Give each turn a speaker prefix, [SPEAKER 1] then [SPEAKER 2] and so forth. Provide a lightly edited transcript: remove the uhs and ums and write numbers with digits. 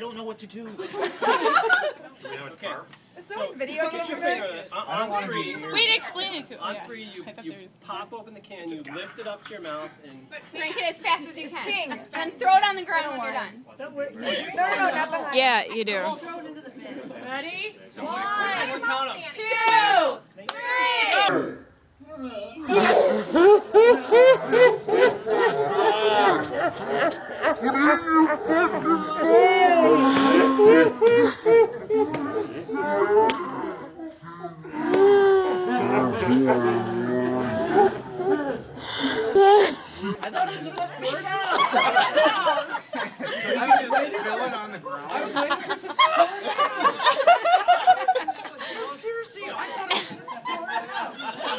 [SPEAKER 1] don't know what to do.
[SPEAKER 2] Okay.
[SPEAKER 3] So video
[SPEAKER 2] get your finger on three.
[SPEAKER 4] Wait, explain it to us.
[SPEAKER 2] On three, you pop open the can, you lift it up to your mouth, and
[SPEAKER 5] drink it as fast as you can. And throw it on the ground when you're done.
[SPEAKER 3] No, not behind.
[SPEAKER 4] Yeah, you do.
[SPEAKER 5] Ready? 1, 2, 3.
[SPEAKER 1] I thought it was the squirt out.